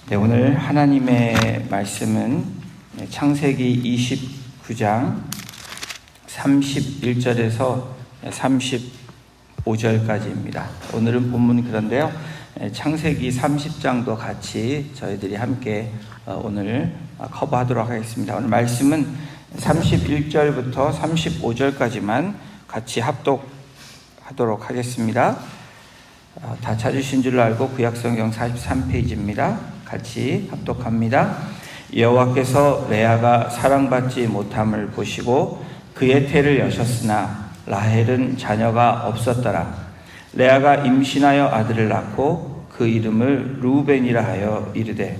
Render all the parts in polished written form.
네, 오늘 하나님의 말씀은 창세기 29장 31절에서 35절까지입니다. 오늘은 본문 그런데요, 창세기 30장도 같이 저희들이 함께 오늘 커버하도록 하겠습니다. 오늘 말씀은 31절부터 35절까지만 같이 합독하도록 하겠습니다. 다 찾으신 줄로 알고 구약성경 43페이지입니다. 같이 합독합니다. 여호와께서 레아가 사랑받지 못함을 보시고 그의 태를 여셨으나 라헬은 자녀가 없었더라. 레아가 임신하여 아들을 낳고 그 이름을 르우벤이라 하여 이르되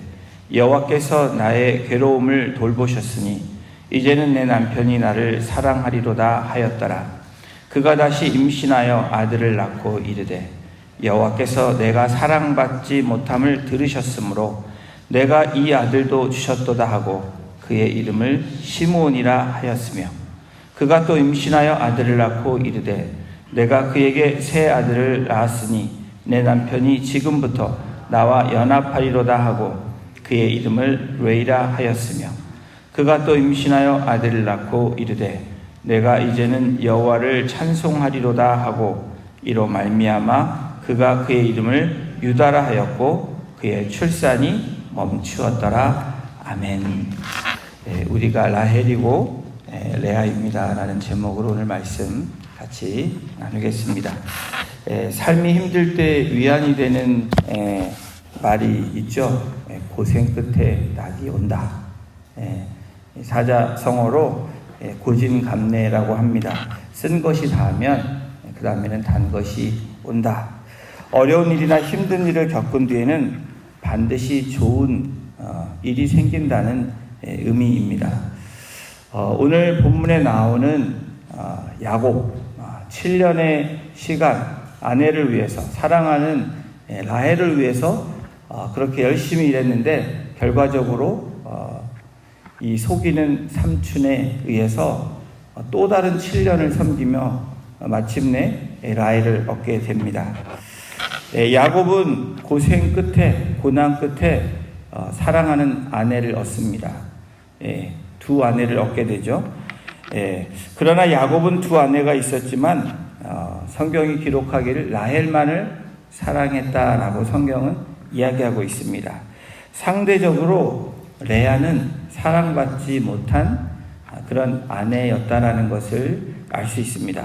여호와께서 나의 괴로움을 돌보셨으니 이제는 내 남편이 나를 사랑하리로다 하였더라. 그가 다시 임신하여 아들을 낳고 이르되 여호와께서 내가 사랑받지 못함을 들으셨으므로 내가 이 아들도 주셨도다 하고 그의 이름을 시므온이라 하였으며 그가 또 임신하여 아들을 낳고 이르되 내가 그에게 새 아들을 낳았으니 내 남편이 지금부터 나와 연합하리로다 하고 그의 이름을 레이라 하였으며 그가 또 임신하여 아들을 낳고 이르되 내가 이제는 여호와를 찬송하리로다 하고 이로 말미암아 그가 그의 이름을 유다라 하였고 그의 출산이 멈추었더라. 아멘. 우리가 라헬이고 레아입니다 라는 제목으로 오늘 말씀 같이 나누겠습니다. 삶이 힘들 때 위안이 되는 말이 있죠. 고생 끝에 낙이 온다. 사자성어로 고진감래라고 합니다. 쓴 것이 닿으면 그 다음에는 단 것이 온다. 어려운 일이나 힘든 일을 겪은 뒤에는 반드시 좋은 일이 생긴다는 의미입니다. 오늘 본문에 나오는 야곱 7년의 시간 아내를 위해서 사랑하는 라헬을 위해서 그렇게 열심히 일했는데 결과적으로 이 속이는 삼촌에 의해서 또 다른 7년을 섬기며 마침내 라헬을 얻게 됩니다. 야곱은 고생 끝에 고난 끝에 사랑하는 아내를 얻습니다. 두 아내를 얻게 되죠. 그러나 야곱은 두 아내가 있었지만 성경이 기록하기를 라헬만을 사랑했다라고 성경은 이야기하고 있습니다. 상대적으로 레아는 사랑받지 못한 그런 아내였다라는 것을 알 수 있습니다.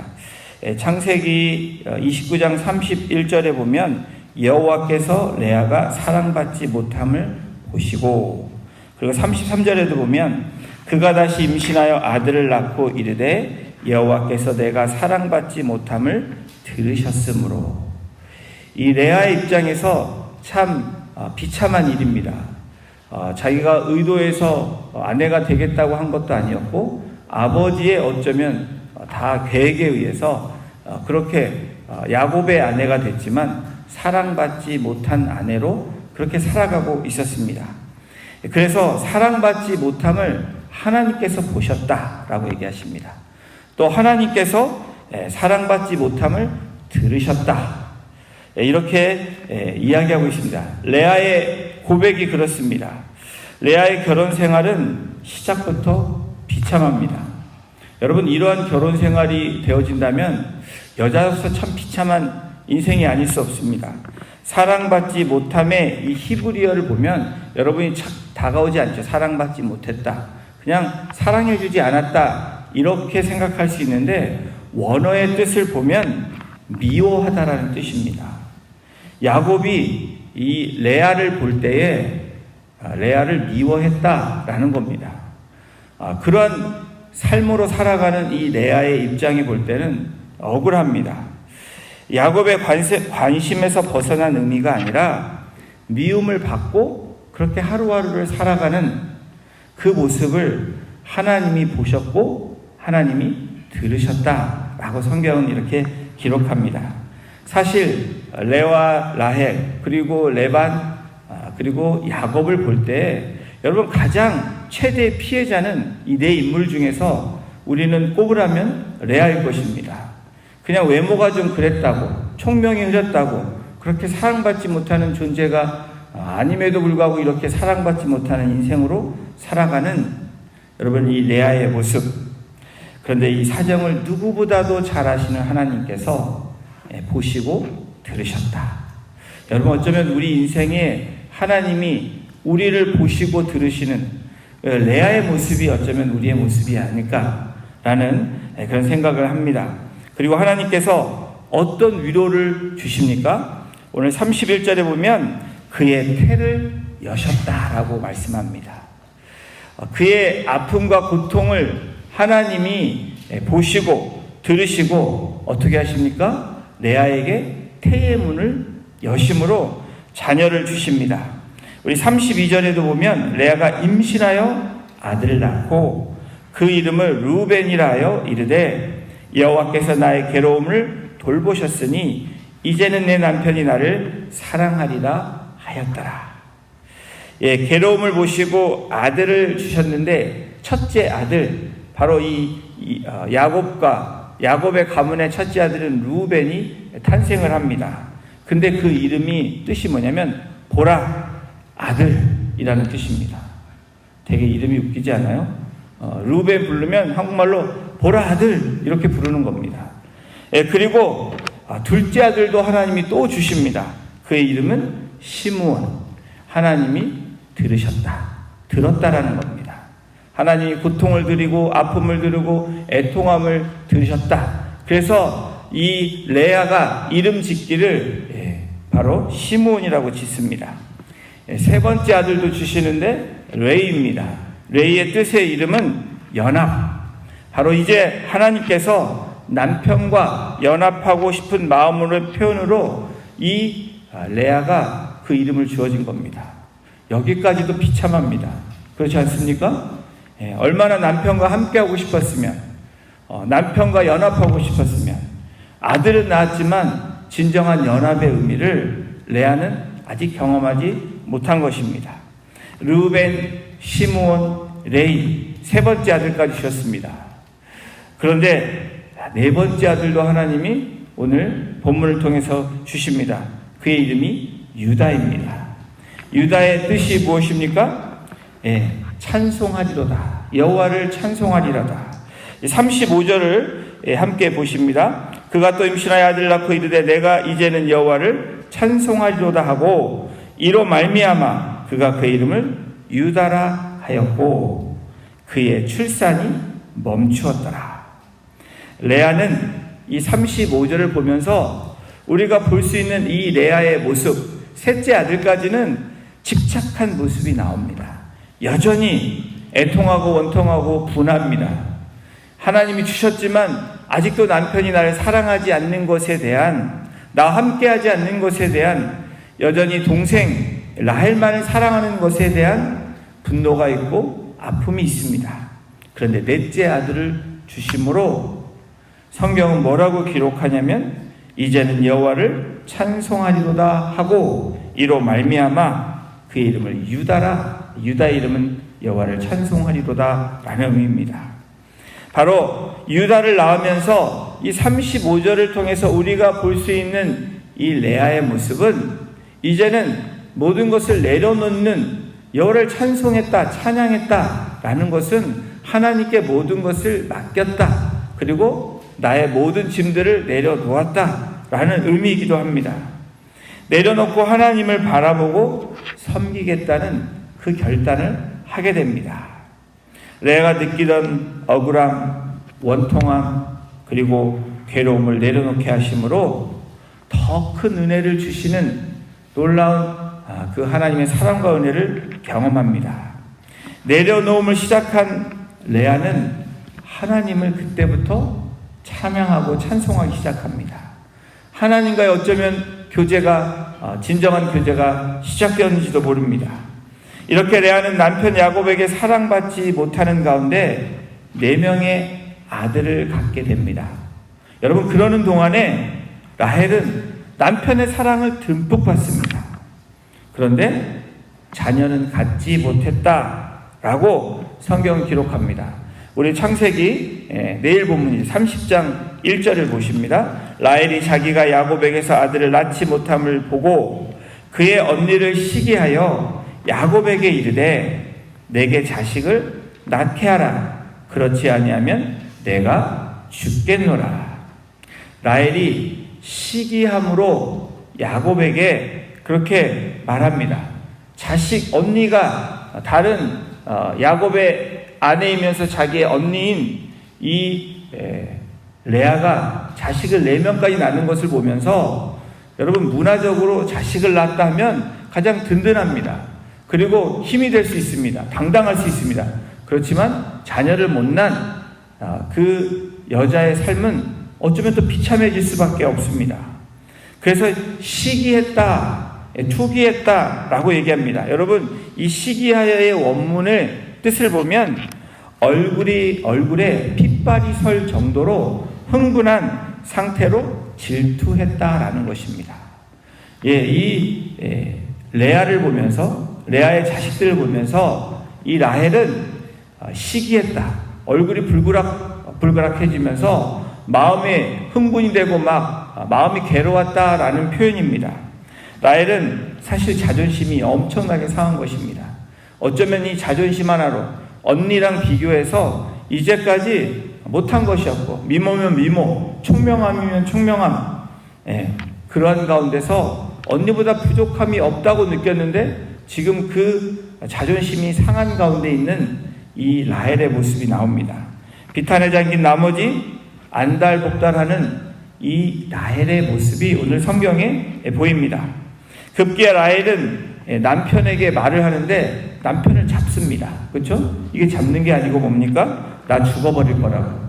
창세기 29장 31절에 보면 여호와께서 레아가 사랑받지 못함을 보시고, 그리고 33절에도 보면 그가 다시 임신하여 아들을 낳고 이르되 여호와께서 내가 사랑받지 못함을 들으셨으므로. 이 레아의 입장에서 참 비참한 일입니다. 자기가 의도해서 아내가 되겠다고 한 것도 아니었고 아버지의 어쩌면 다 계획에 의해서 그렇게 야곱의 아내가 됐지만 사랑받지 못한 아내로 그렇게 살아가고 있었습니다. 그래서 사랑받지 못함을 하나님께서 보셨다라고 얘기하십니다. 또 하나님께서 사랑받지 못함을 들으셨다, 이렇게 이야기하고 있습니다. 레아의 고백이 그렇습니다. 레아의 결혼 생활은 시작부터 비참합니다. 여러분, 이러한 결혼 생활이 되어진다면 여자로서 참 비참한 인생이 아닐 수 없습니다. 사랑받지 못함의 이 히브리어를 보면 여러분이 착 다가오지 않죠. 사랑받지 못했다, 그냥 사랑해주지 않았다, 이렇게 생각할 수 있는데 원어의 뜻을 보면 미워하다라는 뜻입니다. 야곱이 이 레아를 볼 때에 레아를 미워했다라는 겁니다. 그러한 삶으로 살아가는 이 레아의 입장에 볼 때는 억울합니다. 야곱의 관심에서 벗어난 의미가 아니라 미움을 받고 그렇게 하루하루를 살아가는 그 모습을 하나님이 보셨고 하나님이 들으셨다라고 성경은 이렇게 기록합니다. 사실 레와 라헬 그리고 레반 그리고 야곱을 볼 때 여러분 가장 최대 피해자는 이 네 인물 중에서 우리는 꼽으라면 레아일 것입니다. 그냥 외모가 좀 그랬다고, 총명이 흐렸다고, 그렇게 사랑받지 못하는 존재가 아님에도 불구하고 이렇게 사랑받지 못하는 인생으로 살아가는 여러분 이 레아의 모습. 그런데 이 사정을 누구보다도 잘 아시는 하나님께서 보시고 들으셨다. 여러분 어쩌면 우리 인생에 하나님이 우리를 보시고 들으시는 레아의 모습이 어쩌면 우리의 모습이 아닐까라는 그런 생각을 합니다. 그리고 하나님께서 어떤 위로를 주십니까? 오늘 31절에 보면 그의 태를 여셨다라고 말씀합니다. 그의 아픔과 고통을 하나님이 보시고 들으시고 어떻게 하십니까? 레아에게 태의 문을 여심으로 자녀를 주십니다. 우리 32절에도 보면 레아가 임신하여 아들을 낳고 그 이름을 루벤이라 하여 이르되 여호와께서 나의 괴로움을 돌보셨으니 이제는 내 남편이 나를 사랑하리라 하였더라. 괴로움을 보시고 아들을 주셨는데 첫째 아들 바로 야곱의 가문의 첫째 아들은 루벤이 탄생을 합니다. 근데 그 이름이 뜻이 뭐냐면 보라 아들이라는 뜻입니다. 되게 이름이 웃기지 않아요? 루벤 부르면 한국말로 보라 아들 이렇게 부르는 겁니다. 그리고 둘째 아들도 하나님이 또 주십니다. 그의 이름은 시므온. 하나님이 들었다라는 겁니다. 하나님이 고통을 드리고 아픔을 드리고 애통함을 들으셨다. 그래서 이 레아가 이름 짓기를 바로 시므온이라고 짓습니다. 세 번째 아들도 주시는데 레이입니다. 레이의 뜻의 이름은 연합. 바로 이제 하나님께서 남편과 연합하고 싶은 마음으로 표현으로 이 레아가 그 이름을 주어진 겁니다. 여기까지도 비참합니다. 그렇지 않습니까? 얼마나 남편과 함께하고 싶었으면, 남편과 연합하고 싶었으면, 아들은 낳았지만 진정한 연합의 의미를 레아는 아직 경험하지 못한 것입니다. 르우벤, 시므온, 레이 세 번째 아들까지 주셨습니다. 그런데 네 번째 아들도 하나님이 오늘 본문을 통해서 주십니다. 그의 이름이 유다입니다. 유다의 뜻이 무엇입니까? 찬송하리로다. 여호와를 찬송하리로다. 35절을 함께 보십니다. 그가 또 임신하여 아들을 낳고 이르되 내가 이제는 여호와를 찬송하리로다 하고 이로 말미암아 그가 그 이름을 유다라 하였고 그의 출산이 멈추었더라. 레아는 이 35절을 보면서 우리가 볼 수 있는 이 레아의 모습, 셋째 아들까지는 집착한 모습이 나옵니다. 여전히 애통하고 원통하고 분합니다. 하나님이 주셨지만 아직도 남편이 나를 사랑하지 않는 것에 대한, 나와 함께하지 않는 것에 대한, 여전히 동생 라헬만을 사랑하는 것에 대한 분노가 있고 아픔이 있습니다. 그런데 넷째 아들을 주심으로 성경은 뭐라고 기록하냐면 이제는 여호와를 찬송하리로다 하고 이로 말미암아 그의 이름을 유다라, 유다의 이름은 여호와를 찬송하리로다 라는 의미입니다. 바로 유다를 낳으면서 이 35절을 통해서 우리가 볼 수 있는 이 레아의 모습은 이제는 모든 것을 내려놓는, 여호와를 찬송했다, 찬양했다 라는 것은 하나님께 모든 것을 맡겼다, 그리고 나의 모든 짐들을 내려놓았다 라는 의미이기도 합니다. 내려놓고 하나님을 바라보고 섬기겠다는 그 결단을 하게 됩니다. 레아가 느끼던 억울함, 원통함, 그리고 괴로움을 내려놓게 하심으로 더 큰 은혜를 주시는 놀라운 그 하나님의 사랑과 은혜를 경험합니다. 내려놓음을 시작한 레아는 하나님을 그때부터 찬양하고 찬송하기 시작합니다. 하나님과의 어쩌면 교제가, 진정한 교제가 시작되었는지도 모릅니다. 이렇게 레아는 남편 야곱에게 사랑받지 못하는 가운데 4명의 아들을 갖게 됩니다. 여러분, 그러는 동안에 라헬은 남편의 사랑을 듬뿍 받습니다. 그런데 자녀는 갖지 못했다라고 성경은 기록합니다. 우리 창세기 내일 본문이 30장 1절을 보십니다. 라헬이 자기가 야곱에게서 아들을 낳지 못함을 보고 그의 언니를 시기하여 야곱에게 이르되 내게 자식을 낳게 하라. 그렇지 아니하면 내가 죽겠노라. 라헬이 시기함으로 야곱에게 그렇게 말합니다. 언니가 다른 야곱의 아내이면서 자기의 언니인 이 레아가 자식을 4명까지 낳는 것을 보면서 여러분, 문화적으로 자식을 낳았다 하면 가장 든든합니다. 그리고 힘이 될 수 있습니다. 당당할 수 있습니다. 그렇지만 자녀를 못 낳은 그 여자의 삶은 어쩌면 또 비참해질 수밖에 없습니다. 그래서 시기했다, 투기했다라고 얘기합니다. 여러분, 이 시기하여의 원문의 뜻을 보면 얼굴에 핏발이 설 정도로 흥분한 상태로 질투했다라는 것입니다. 이 레아를 보면서, 레아의 자식들을 보면서 이 라헬은 시기했다. 얼굴이 불그락해지면서 마음에 흥분이 되고 막 마음이 괴로웠다라는 표현입니다. 라헬은 사실 자존심이 엄청나게 상한 것입니다. 어쩌면 이 자존심 하나로 언니랑 비교해서 이제까지 못한 것이었고, 미모면 미모, 총명함이면 총명함, 그러한 가운데서 언니보다 부족함이 없다고 느꼈는데 지금 그 자존심이 상한 가운데 있는 이 라헬의 모습이 나옵니다. 비탄에 잠긴 나머지 안달복달하는 이 라헬의 모습이 오늘 성경에 보입니다. 급기야 라헬은 남편에게 말을 하는데 남편을 잡습니다. 그렇죠? 이게 잡는 게 아니고 뭡니까? 나 죽어버릴 거라고.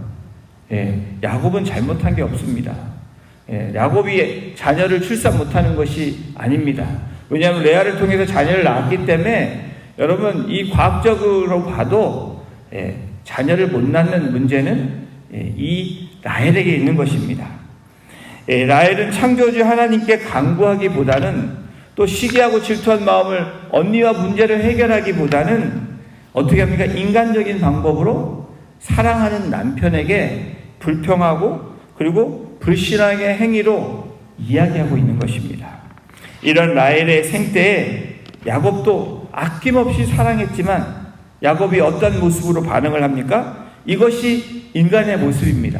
야곱은 잘못한 게 없습니다. 야곱이 자녀를 출산 못하는 것이 아닙니다. 왜냐하면 레아를 통해서 자녀를 낳았기 때문에 여러분, 이 과학적으로 봐도 자녀를 못 낳는 문제는 이 라헬에게 있는 것입니다. 라헬은 창조주 하나님께 간구하기보다는, 또 시기하고 질투한 마음을 언니와 문제를 해결하기보다는 어떻게 합니까? 인간적인 방법으로 사랑하는 남편에게 불평하고 그리고 불신앙의 행위로 이야기하고 있는 것입니다. 이런 라헬의 생때에 야곱도 아낌없이 사랑했지만 야곱이 어떤 모습으로 반응을 합니까? 이것이 인간의 모습입니다.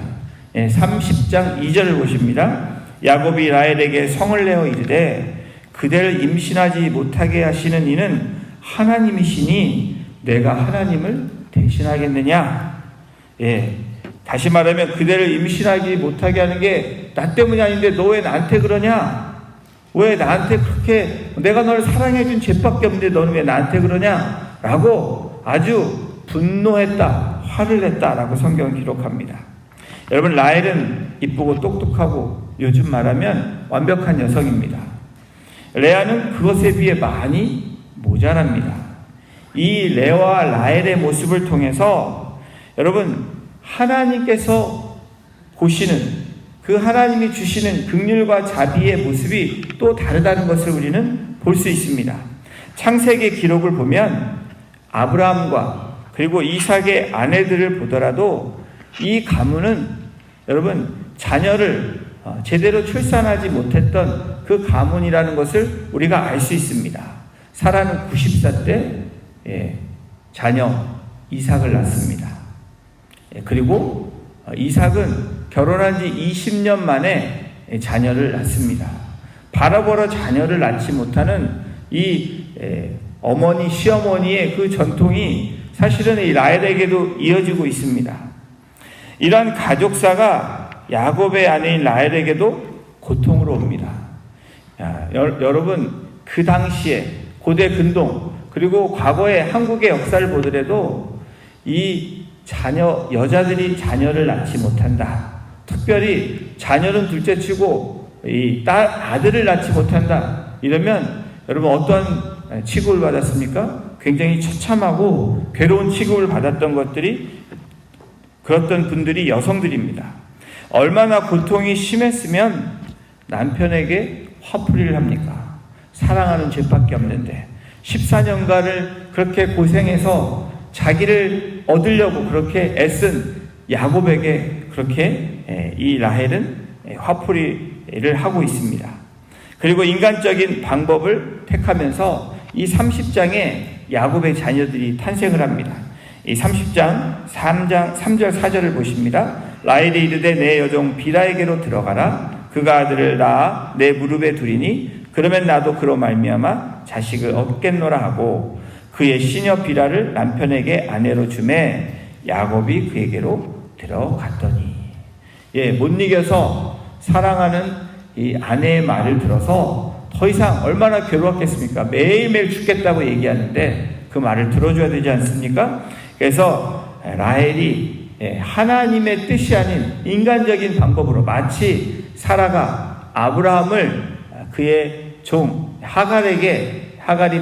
30장 2절을 보십니다. 야곱이 라헬에게 성을 내어 이르되 그대를 임신하지 못하게 하시는 이는 하나님이시니 내가 하나님을 대신하겠느냐? 다시 말하면 그대를 임신하지 못하게 하는 게 나 때문이 아닌데 너 왜 나한테 그러냐? 왜 나한테 그렇게, 내가 너를 사랑해준 죄밖에 없는데 너는 왜 나한테 그러냐? 라고 아주 분노했다, 화를 냈다라고 성경은 기록합니다. 여러분, 라헬은 이쁘고 똑똑하고 요즘 말하면 완벽한 여성입니다. 레아는 그것에 비해 많이 모자랍니다. 이 레아와 라헬의 모습을 통해서 여러분, 하나님께서 보시는, 그 하나님이 주시는 긍휼과 자비의 모습이 또 다르다는 것을 우리는 볼 수 있습니다. 창세기 기록을 보면 아브라함과 그리고 이삭의 아내들을 보더라도 이 가문은 여러분, 자녀를 제대로 출산하지 못했던 그 가문이라는 것을 우리가 알 수 있습니다. 사라는 90세 때 자녀 이삭을 낳습니다. 그리고 이삭은 결혼한 지 20년 만에 자녀를 낳습니다. 바로바로 자녀를 낳지 못하는 이 어머니, 시어머니의 그 전통이 사실은 이 라헬에게도 이어지고 있습니다. 이러한 가족사가 야곱의 아내인 라헬에게도 고통으로 옵니다. 여러분, 그 당시에 고대 근동 그리고 과거의 한국의 역사를 보더라도 이 여자들이 자녀를 낳지 못한다. 특별히 자녀는 둘째치고 아들을 낳지 못한다. 이러면 여러분 어떤 취급을 받았습니까? 굉장히 처참하고 괴로운 취급을 받았던 그랬던 분들이 여성들입니다. 얼마나 고통이 심했으면 남편에게 화풀이를 합니까? 사랑하는 죄밖에 없는데 14년간을 그렇게 고생해서 자기를 얻으려고 그렇게 애쓴 야곱에게 그렇게 이 라헬은 화풀이를 하고 있습니다. 그리고 인간적인 방법을 택하면서 이 30장에 야곱의 자녀들이 탄생을 합니다. 이 30장 3절 4절을 보십니다. 라헬이 이르되 내 여종 비라에게로 들어가라. 그가 아들을 낳아 내 무릎에 두리니 그러면 나도 그로 말미암아 자식을 얻겠노라 하고 그의 시녀 비라를 남편에게 아내로 주매 야곱이 그에게로 들어갔더니 못 이겨서 사랑하는 이 아내의 말을 들어서 더 이상 얼마나 괴로웠겠습니까? 매일매일 죽겠다고 얘기하는데 그 말을 들어줘야 되지 않습니까? 그래서 라헬이 하나님의 뜻이 아닌 인간적인 방법으로 마치 사라가 아브라함을 그의 종 하갈이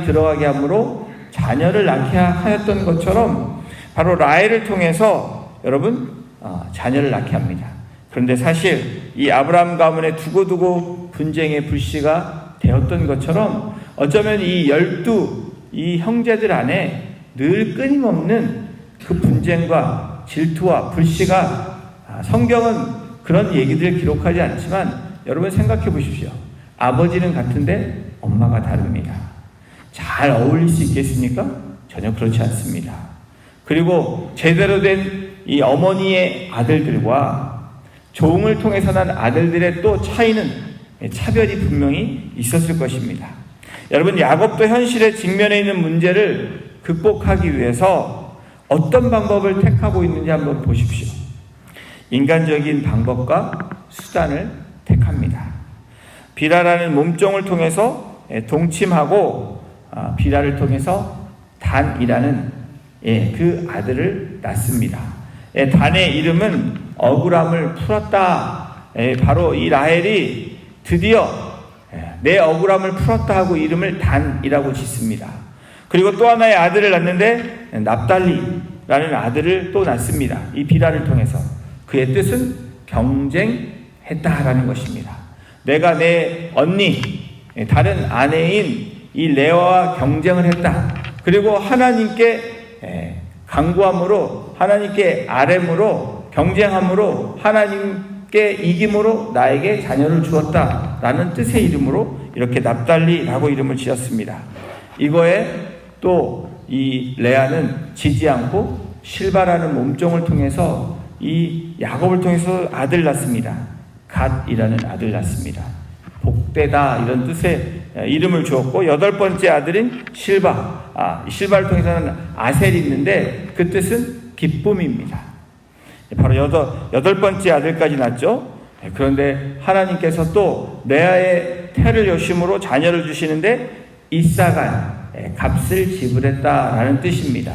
들어가게 함으로 자녀를 낳게 하였던 것처럼 바로 라헬을 통해서 여러분 자녀를 낳게 합니다. 그런데 사실 이 아브라함 가문의 두고두고 분쟁의 불씨가 되었던 것처럼 어쩌면 이 12 형제들 안에 늘 끊임없는 그 분쟁과 질투와 불씨가 성경은 그런 얘기들을 기록하지 않지만 여러분 생각해 보십시오. 아버지는 같은데 엄마가 다릅니다. 잘 어울릴 수 있겠습니까? 전혀 그렇지 않습니다. 그리고 제대로 된 이 어머니의 아들들과 종을 통해서 난 아들들의 또 차별이 분명히 있었을 것입니다. 여러분 야곱도 현실에 직면해 있는 문제를 극복하기 위해서 어떤 방법을 택하고 있는지 한번 보십시오. 인간적인 방법과 수단을 택합니다. 비라라는 몸종을 통해서 동침하고 비라를 통해서 단이라는 그 아들을 낳습니다. 단의 이름은 억울함을 풀었다. 바로 이 라헬이 드디어 내 억울함을 풀었다 하고 이름을 단이라고 짓습니다. 그리고 또 하나의 아들을 낳는데 납달리라는 아들을 또 낳습니다. 이 비라를 통해서 그의 뜻은 경쟁했다라는 것입니다. 내가 내 언니 다른 아내인 이 레아와 경쟁을 했다. 그리고 하나님께 간구함으로 하나님께 아뢰므로 경쟁함으로 하나님께 이김으로 나에게 자녀를 주었다라는 뜻의 이름으로 이렇게 납달리라고 이름을 지었습니다. 이거에 또 이 레아는 지지 않고 실바라는 몸종을 통해서 이 야곱을 통해서 아들 낳습니다. 갓이라는 아들 낳습니다. 복되다 이런 뜻의 이름을 주었고 8번째 아들인 실바를 통해서는 아셀이 있는데 그 뜻은 기쁨입니다. 바로 8번째 아들까지 낳죠. 그런데 하나님께서 또 레아의 태를 여심으로 자녀를 주시는데 이사갈 값을 지불했다라는 뜻입니다.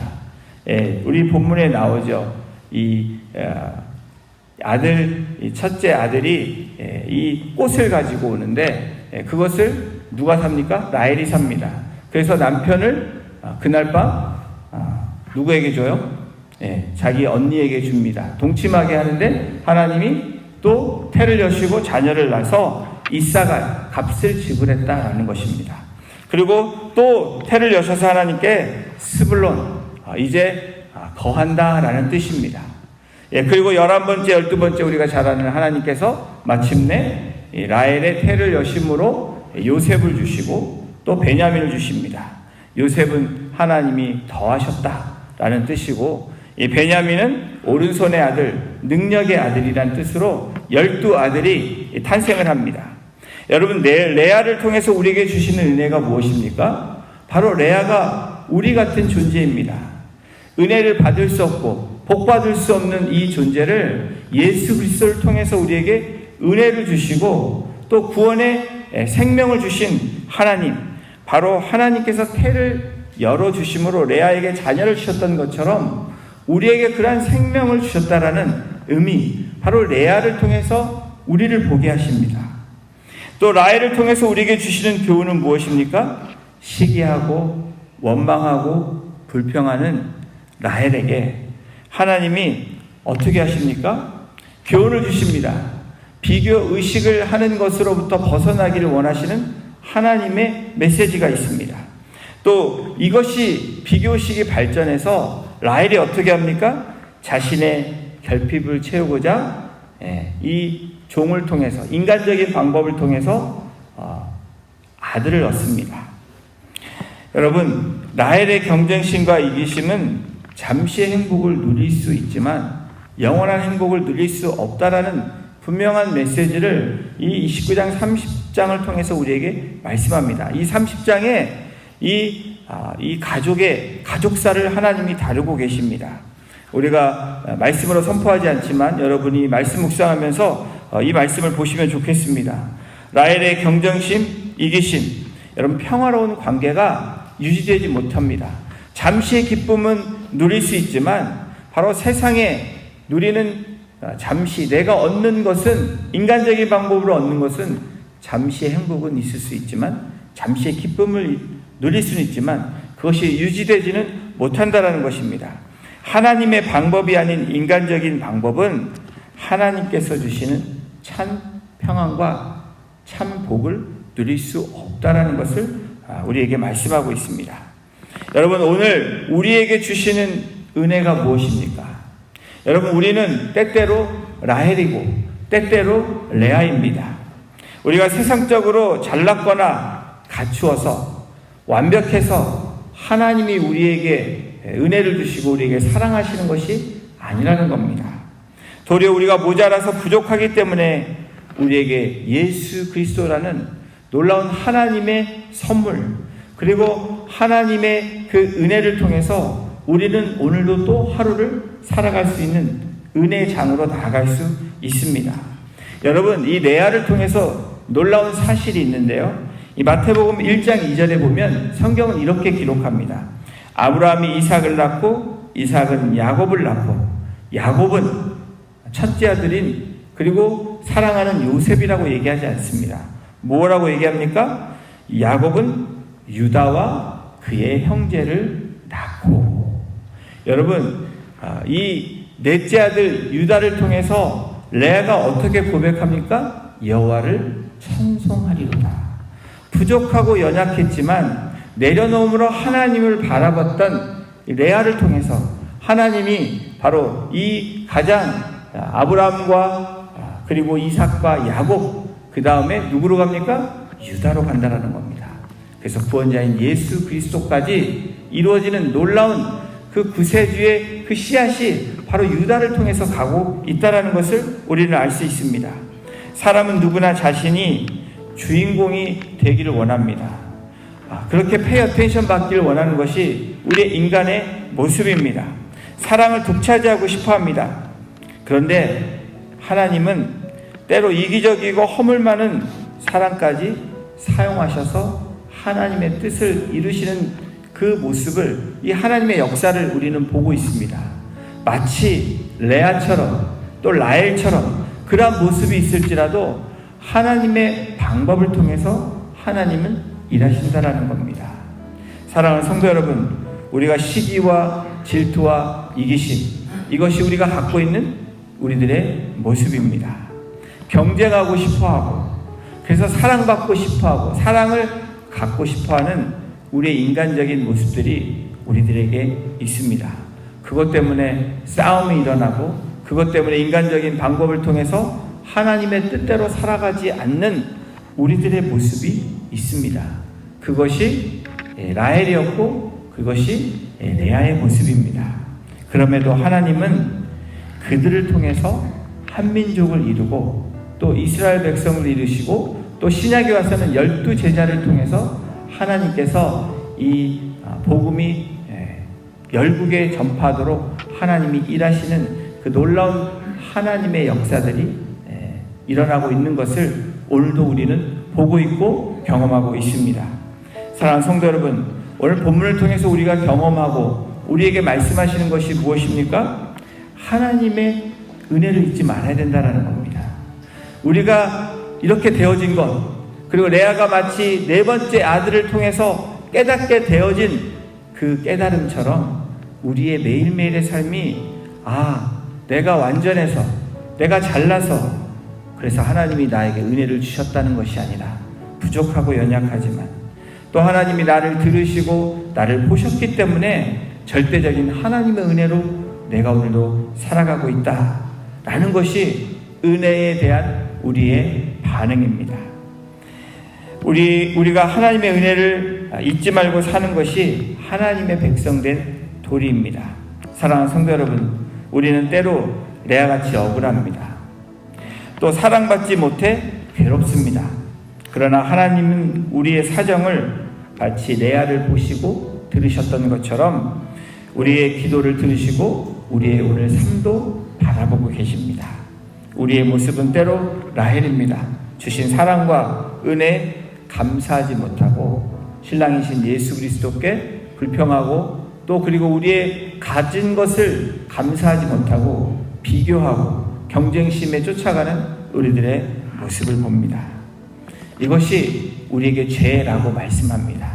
우리 본문에 나오죠. 첫째 아들이 이 꽃을 가지고 오는데 그것을 누가 삽니까? 라헬이 삽니다. 그래서 남편을 그날 밤 누구에게 줘요? 자기 언니에게 줍니다. 동침하게 하는데 하나님이 또 태를 여시고 자녀를 낳아서 이사갈 값을 지불했다라는 것입니다. 그리고 또 태를 여셔서 하나님께 스불론 이제 거한다라는 뜻입니다. 그리고 11번째, 12번째 우리가 잘 아는 하나님께서 마침내 라헬의 태를 여심으로 요셉을 주시고 또 베냐민을 주십니다. 요셉은 하나님이 더하셨다라는 뜻이고 이 베냐민은 오른손의 아들, 능력의 아들이라는 뜻으로 12아들이 탄생을 합니다. 여러분 레아를 통해서 우리에게 주시는 은혜가 무엇입니까? 바로 레아가 우리 같은 존재입니다. 은혜를 받을 수 없고 복 받을 수 없는 이 존재를 예수 그리스도를 통해서 우리에게 은혜를 주시고 또 구원의 생명을 주신 하나님, 바로 하나님께서 태를 열어주심으로 레아에게 자녀를 주셨던 것처럼 우리에게 그러한 생명을 주셨다라는 의미, 바로 레아를 통해서 우리를 보게 하십니다. 또 라헬을 통해서 우리에게 주시는 교훈은 무엇입니까? 시기하고 원망하고 불평하는 라헬에게 하나님이 어떻게 하십니까? 교훈을 주십니다. 비교 의식을 하는 것으로부터 벗어나기를 원하시는 하나님의 메시지가 있습니다. 또 이것이 비교의식이 발전해서 라헬이 어떻게 합니까? 자신의 결핍을 채우고자 이 종을 통해서 인간적인 방법을 통해서 아들을 얻습니다. 여러분, 라헬의 경쟁심과 이기심은 잠시의 행복을 누릴 수 있지만 영원한 행복을 누릴 수 없다라는 분명한 메시지를 이 29장 30장을 통해서 우리에게 말씀합니다. 이 30장에 이 가족의 가족사를 하나님이 다루고 계십니다. 우리가 말씀으로 선포하지 않지만 여러분이 말씀 묵상하면서 이 말씀을 보시면 좋겠습니다. 라헬의 경쟁심, 이기심, 여러분 평화로운 관계가 유지되지 못합니다. 잠시의 기쁨은 누릴 수 있지만 바로 세상에 누리는 잠시 내가 얻는 것은, 인간적인 방법으로 얻는 것은 잠시의 행복은 있을 수 있지만, 잠시의 기쁨을 누릴 수는 있지만 그것이 유지되지는 못한다는 것입니다. 하나님의 방법이 아닌 인간적인 방법은 하나님께서 주시는 참 평안과 참 복을 누릴 수 없다는 것을 우리에게 말씀하고 있습니다. 여러분, 오늘 우리에게 주시는 은혜가 무엇입니까? 여러분, 우리는 때때로 라헬이고 때때로 레아입니다. 우리가 세상적으로 잘났거나 갖추어서 완벽해서 하나님이 우리에게 은혜를 주시고 우리에게 사랑하시는 것이 아니라는 겁니다. 도리어 우리가 모자라서 부족하기 때문에 우리에게 예수 그리스도라는 놀라운 하나님의 선물, 그리고 하나님의 그 은혜를 통해서 우리는 오늘도 또 하루를 살아갈 수 있는 은혜의 장으로 나아갈 수 있습니다. 여러분, 이 레아를 통해서 놀라운 사실이 있는데요. 이 마태복음 1장 2절에 보면 성경은 이렇게 기록합니다. 아브라함이 이삭을 낳고 이삭은 야곱을 낳고 야곱은 첫째 아들인 그리고 사랑하는 요셉이라고 얘기하지 않습니다. 뭐라고 얘기합니까? 야곱은 유다와 그의 형제를 낳고. 여러분, 이 넷째 아들 유다를 통해서 레아가 어떻게 고백합니까? 여호와를 찬송하리로다. 부족하고 연약했지만 내려놓음으로 하나님을 바라봤던 레아를 통해서 하나님이 바로 이 가장 아브라함과 그리고 이삭과 야곱, 그 다음에 누구로 갑니까? 유다로 간다라는 겁니다. 그래서 구원자인 예수 그리스도까지 이루어지는 놀라운 그 구세주의 그 씨앗이 바로 유다를 통해서 가고 있다는 것을 우리는 알 수 있습니다. 사람은 누구나 자신이 주인공이 되기를 원합니다. 그렇게 페이 어텐션 받기를 원하는 것이 우리의 인간의 모습입니다. 사랑을 독차지하고 싶어 합니다. 그런데 하나님은 때로 이기적이고 허물 많은 사랑까지 사용하셔서 하나님의 뜻을 이루시는 그 모습을, 이 하나님의 역사를 우리는 보고 있습니다. 마치 레아처럼 또 라헬처럼 그러한 모습이 있을지라도 하나님의 방법을 통해서 하나님은 일하신다라는 겁니다. 사랑하는 성도 여러분, 우리가 시기와 질투와 이기심, 이것이 우리가 갖고 있는 우리들의 모습입니다. 경쟁하고 싶어하고, 그래서 사랑받고 싶어하고 사랑을 갖고 싶어하는 우리의 인간적인 모습들이 우리들에게 있습니다. 그것 때문에 싸움이 일어나고, 그것 때문에 인간적인 방법을 통해서 하나님의 뜻대로 살아가지 않는 우리들의 모습이 있습니다. 그것이 라헬이었고 그것이 레아의 모습입니다. 그럼에도 하나님은 그들을 통해서 한민족을 이루고 또 이스라엘 백성을 이루시고 또 신약에 와서는 12제자를 통해서 하나님께서 이 복음이 열국에 전파하도록 하나님이 일하시는 그 놀라운 하나님의 역사들이 일어나고 있는 것을 오늘도 우리는 보고 있고 경험하고 있습니다. 사랑하는 성도 여러분, 오늘 본문을 통해서 우리가 경험하고 우리에게 말씀하시는 것이 무엇입니까? 하나님의 은혜를 잊지 말아야 된다는 겁니다. 우리가 이렇게 되어진 것, 그리고 레아가 마치 네 번째 아들을 통해서 깨닫게 되어진 그 깨달음처럼 우리의 매일매일의 삶이 내가 완전해서, 내가 잘나서 그래서 하나님이 나에게 은혜를 주셨다는 것이 아니라 부족하고 연약하지만 또 하나님이 나를 들으시고 나를 보셨기 때문에 절대적인 하나님의 은혜로 내가 오늘도 살아가고 있다라는 것이 은혜에 대한 우리의 반응입니다. 우리가 하나님의 은혜를 잊지 말고 사는 것이 하나님의 백성된 도리입니다. 사랑하는 성도 여러분, 우리는 때로 레아같이 억울합니다. 또 사랑받지 못해 괴롭습니다. 그러나 하나님은 우리의 사정을 마치 레아를 보시고 들으셨던 것처럼 우리의 기도를 들으시고 우리의 오늘 삶도 바라보고 계십니다. 우리의 모습은 때로 라헬입니다. 주신 사랑과 은혜 감사하지 못하고 신랑이신 예수 그리스도께 불평하고 또 그리고 우리의 가진 것을 감사하지 못하고 비교하고 경쟁심에 쫓아가는 우리들의 모습을 봅니다. 이것이 우리에게 죄라고 말씀합니다.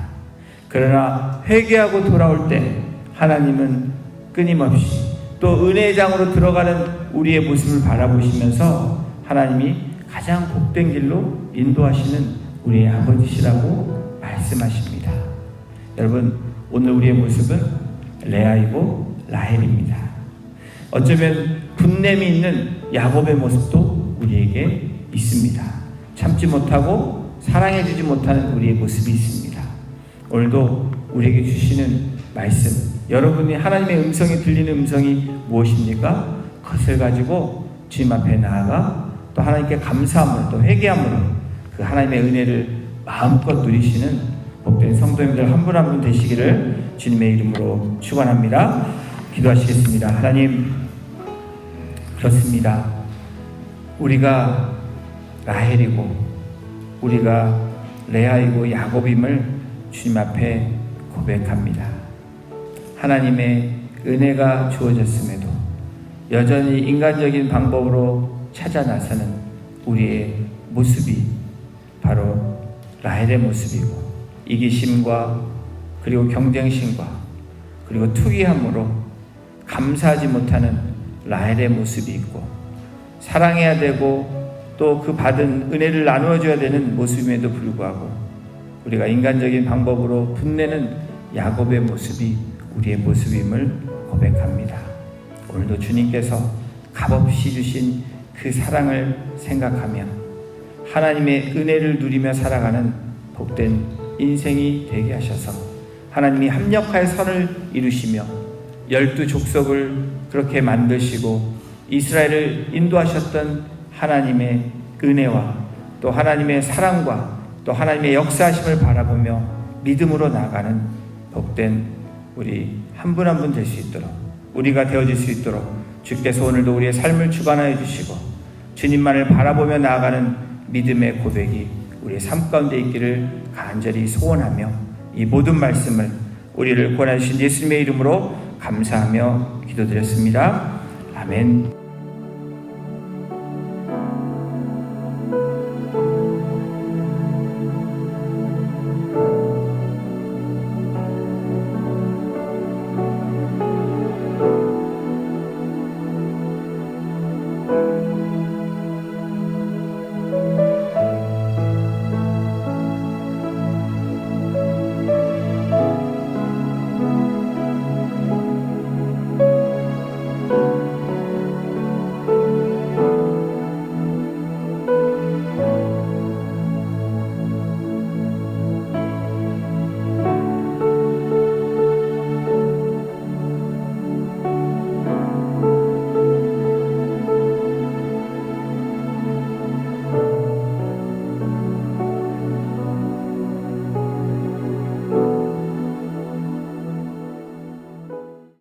그러나 회개하고 돌아올 때 하나님은 끊임없이 또 은혜의 장으로 들어가는 우리의 모습을 바라보시면서 하나님이 가장 복된 길로 인도하시는 우리의 아버지시라고 말씀하십니다. 여러분, 오늘 우리의 모습은 레아이고 라헬입니다. 어쩌면 분냄이 있는 야곱의 모습도 우리에게 있습니다. 참지 못하고 사랑해주지 못하는 우리의 모습이 있습니다. 오늘도 우리에게 주시는 말씀, 여러분이 하나님의 음성이 들리는 음성이 무엇입니까? 그것을 가지고 주님 앞에 나아가 또 하나님께 감사함으로 또 회개함으로 그 하나님의 은혜를 마음껏 누리시는 복된 성도님들 한 분 한 분 되시기를 주님의 이름으로 축원합니다. 기도하시겠습니다. 하나님, 그렇습니다. 우리가 라헬이고 우리가 레아이고 야곱임을 주님 앞에 고백합니다. 하나님의 은혜가 주어졌음에도 여전히 인간적인 방법으로 찾아 나서는 우리의 모습이 바로 라헬의 모습이고 이기심과 그리고 경쟁심과 그리고 투기함으로 감사하지 못하는 라헬의 모습이 있고 사랑해야 되고 또 그 받은 은혜를 나누어 줘야 되는 모습임에도 불구하고 우리가 인간적인 방법으로 분내는 야곱의 모습이 우리의 모습임을 고백합니다. 오늘도 주님께서 값없이 주신 그 사랑을 생각하며 하나님의 은혜를 누리며 살아가는 복된 인생이 되게 하셔서 하나님이 합력하여 선을 이루시며 12족속을 그렇게 만드시고 이스라엘을 인도하셨던 하나님의 은혜와 또 하나님의 사랑과 또 하나님의 역사하심을 바라보며 믿음으로 나아가는 복된 우리 한 분 한 분 될 수 있도록 우리가 되어질 수 있도록 주께서 오늘도 우리의 삶을 주관하여 주시고 주님만을 바라보며 나아가는 믿음의 고백이 우리의 삶 가운데 있기를 간절히 소원하며 이 모든 말씀을 우리를 권하신 예수님의 이름으로 감사하며 기도드렸습니다. 아멘.